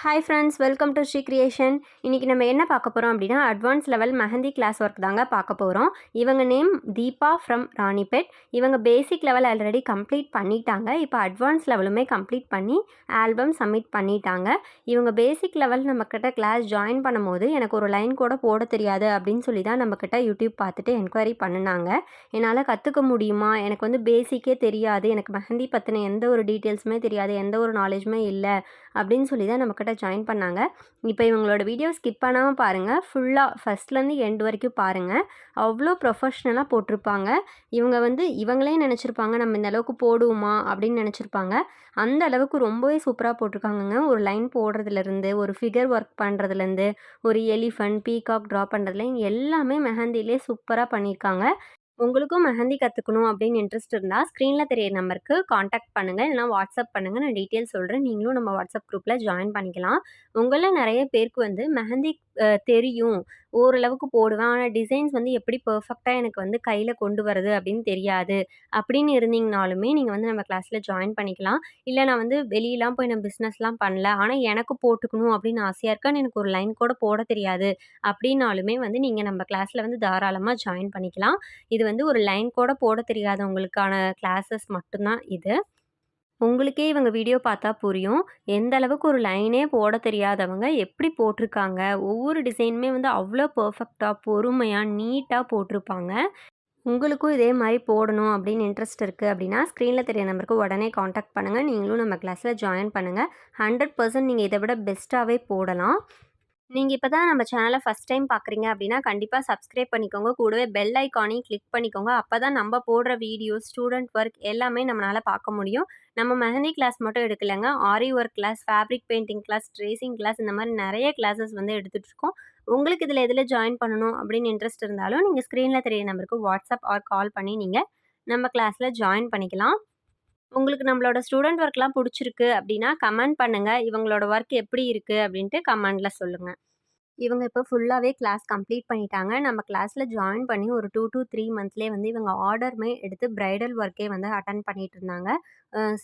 Hi friends, welcome to Sri creation. இன்றைக்கி நம்ம என்ன பார்க்க போகிறோம் அப்படின்னா, advance level mehndi class work தாங்க பார்க்க போகிறோம். இவங்க நேம் தீபா ஃப்ரம் ராணிபேட். இவங்க பேசிக் லெவல் ஆல்ரெடி கம்ப்ளீட் பண்ணிட்டாங்க. இப்போ அட்வான்ஸ் லெவலுமே கம்ப்ளீட் பண்ணி ஆல்பம் சப்மிட் பண்ணிட்டாங்க. இவங்க பேசிக் லெவல் நம்மக்கிட்ட கிளாஸ் ஜாயின் பண்ணும்போது எனக்கு ஒரு லைன் கூட போட தெரியாது அப்படின்னு சொல்லி தான் நம்மக்கிட்ட யூடியூப் பார்த்துட்டு என்கொயரி பண்ணினாங்க. என்னால் கற்றுக்க முடியுமா, எனக்கு வந்து பேசிக்கே தெரியாது, எனக்கு மெஹந்தி பற்றின எந்த ஒரு டீட்டெயில்ஸுமே தெரியாது, எந்த ஒரு நாலேஜுமே இல்லை அப்படின்னு சொல்லி தான் நம்மக்கிட்ட ஜாயின் பண்ணாங்க. இப்போ இவங்களோட வீடியோ ஸ்கிப் பண்ணாமல் பாருங்கள். ஃபுல்லாக ஃபஸ்ட்லேருந்து எண்ட் வரைக்கும் பாருங்கள். அவ்வளோ ப்ரொஃபஷ்னலாக போட்டிருப்பாங்க. இவங்க வந்து இவங்களே நினச்சிருப்பாங்க நம்ம இந்த அளவுக்கு போடுவோமா அப்படின்னு நினச்சிருப்பாங்க. அந்த அளவுக்கு ரொம்பவே சூப்பராக போட்டிருக்காங்கங்க. ஒரு லைன் போடுறதுலேருந்து, ஒரு ஃபிகர் ஒர்க் பண்ணுறதுலேருந்து, ஒரு எலிஃபண்ட், பீகாக் ட்ரா பண்ணுறதுலேயும் எல்லாமே மெஹந்திலே சூப்பராக பண்ணியிருக்காங்க. உங்களுக்கும் மெஹந்தி கற்றுக்கணும் அப்படின்னு இன்ட்ரெஸ்ட் இருந்தால் ஸ்க்ரீனில் தெரியிற நம்பருக்கு காண்டாக்ட் பண்ணுங்கள், இல்லைனா வாட்ஸ்அப் பண்ணுங்கள். நான் டீட்டெயில் சொல்கிறேன். நீங்களும் நம்ம வாட்ஸ்அப் குரூப்பில் ஜாயின் பண்ணிக்கலாம். உங்களில் நிறைய பேருக்கு வந்து மெஹந்தி தெரியும், ஓரளவுக்கு போடுவேன், ஆனால் டிசைன்ஸ் வந்து எப்படி பெர்ஃபெக்டாக எனக்கு வந்து கையில் கொண்டு வரது அப்படின்னு தெரியாது அப்படின்னு இருந்தீங்கனாலுமே நீங்கள் வந்து நம்ம கிளாஸில் ஜாயின் பண்ணிக்கலாம். இல்லை நான் வந்து வெளியெலாம் போய் நான் பிஸ்னஸ்லாம் பண்ணல, ஆனால் எனக்கு போட்டுக்கணும் அப்படின்னு ஆசையாக இருக்கேன்னு எனக்கு ஒரு லைன் கூட போட தெரியாது அப்படின்னாலுமே வந்து நீங்கள் நம்ம கிளாஸில் வந்து தாராளமாக ஜாயின் பண்ணிக்கலாம். இது வந்து ஒரு லைன் கூட போட தெரியாதவங்களுக்கான கிளாஸஸ் மட்டும்தான் இது. உங்களுக்கே இவங்க வீடியோ பார்த்தா புரியும். எந்த அளவுக்கு ஒரு லைனே போட தெரியாதவங்க எப்படி போட்டிருக்காங்க. ஒவ்வொரு டிசைனுமே வந்து அவ்வளோ பெர்ஃபெக்ட்டா, பொறுமையா, நீட்டா போட்டிருப்பாங்க. உங்களுக்கும் இதே மாரி போடணும் அப்படின்னு இன்ட்ரெஸ்ட் இருக்குது அப்படின்னா, ஸ்க்ரீனில் தெரிய நம்பருக்கு உடனே காண்டாக்ட் பண்ணுங்கள். நீங்களும் நம்ம கிளாஸில் ஜாயின் பண்ணுங்கள். 100% நீங்கள் இதை விட பெஸ்ட்டாகவே போடலாம். நீங்க இப்ப தான் நம்ம சேனல ஃபர்ஸ்ட் டைம் பார்க்குறீங்க அப்படின்னா, கண்டிப்பா சப்ஸ்கிரைப் பண்ணிக்கோங்க. கூடவே பெல் ஐகானையும் கிளிக் பண்ணிக்கோங்க. அப்பதான் நம்ம போடுற வீடியோஸ், ஸ்டூடண்ட் ஒர்க் எல்லாமே நம்மளால பார்க்க முடியும். நம்ம மெஹந்தி கிளாஸ் மட்டும் எடுக்கலங்க. Aari work class, fabric painting class, tracing class இந்த மாரி நெறைய கிளாஸஸ் வந்து எடுத்துட்டுருக்கோம். உங்களுக்கு இதில எதில ஜாயின் பண்ணணும் அப்படின்னு இன்ட்ரெஸ்ட் இருந்தாலும், நீங்க ஸ்க்ரீன்ல தெரிய நம்பருக்கு வாட்ஸ்அப் ஆர் கால் பண்ணி நீங்க நம்ம கிளாஸ்ல ஜாயின் பண்ணிக்கலாம். உங்களுக்கு நம்மளோட ஸ்டூடண்ட் ஒர்க்லாம் புடிச்சிருக்கு அப்படின்னா, கமெண்ட் பண்ணுங்க. இவங்களோட ஒர்க் எப்படி இருக்கு அப்படின்ட்டு கமெண்ட்ல சொல்லுங்க. இவங்க இப்போ ஃபுல்லாவே கிளாஸ் கம்ப்ளீட் பண்ணிட்டாங்க. நம்ம கிளாஸ்ல ஜாயின் பண்ணி ஒரு 2 to 3 மந்த்ஸ்லயே வந்து இவங்க ஆர்டருமே எடுத்து பிரைடல் ஒர்க்கே வந்து அட்டெண்ட் பண்ணிட்டு இருந்தாங்க.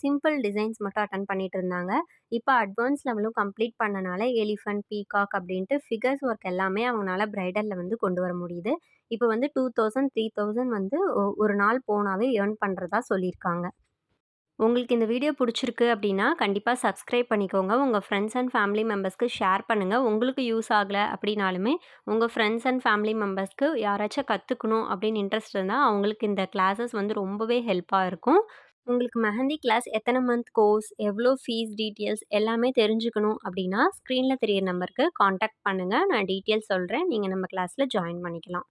சிம்பிள் டிசைன்ஸ் மட்டும் அட்டெண்ட் பண்ணிட்டு இருந்தாங்க. இப்போ அட்வான்ஸ் லெவலும் கம்ப்ளீட் பண்ணனால எலிஃபண்ட், பீகாக் அப்படின்ட்டு ஃபிகர்ஸ் ஒர்க் எல்லாமே அவங்கனால பிரைடல்ல வந்து கொண்டு வர முடியுது. இப்போ வந்து 2000, 3000 வந்து ஒரு நாள் போனாவே ஏர்ன் பண்றதா சொல்லியிருக்காங்க. உங்களுக்கு இந்த வீடியோ பிடிச்சிருக்கு அப்படின்னா, கண்டிப்பா சப்ஸ்கிரைப் பண்ணிக்கோங்க. உங்க ஃப்ரெண்ட்ஸ் அண்ட் ஃபேமிலி மெம்பர்ஸ்க்கு ஷேர் பண்ணுங்க. உங்களுக்கு யூஸ் ஆகல அப்படின்னாலுமே, உங்க ஃப்ரெண்ட்ஸ் அண்ட் ஃபேமிலி மெம்பர்ஸ்க்கு யாராச்சும் கத்துக்கணும் அப்படின்னு இன்ட்ரெஸ்ட் இருந்தா, அவங்களுக்கு இந்த கிளாஸஸ் வந்து ரொம்பவே ஹெல்ப்பா இருக்கும். உங்களுக்கு மெஹந்தி கிளாஸ் எத்தன மந்த் கோர்ஸ், எவ்வளோ ஃபீஸ் டீட்டெயில்ஸ் எல்லாமே தெரிஞ்சுக்கணும் அப்படின்னா, ஸ்க்ரீன்ல தெரியிற நம்பருக்கு கான்டாக்ட் பண்ணுங்க. நான் டீட்டெயில்ஸ் சொல்றேன். நீங்க நம்ம கிளாஸ்ல ஜாயின் பண்ணிக்கலாம்.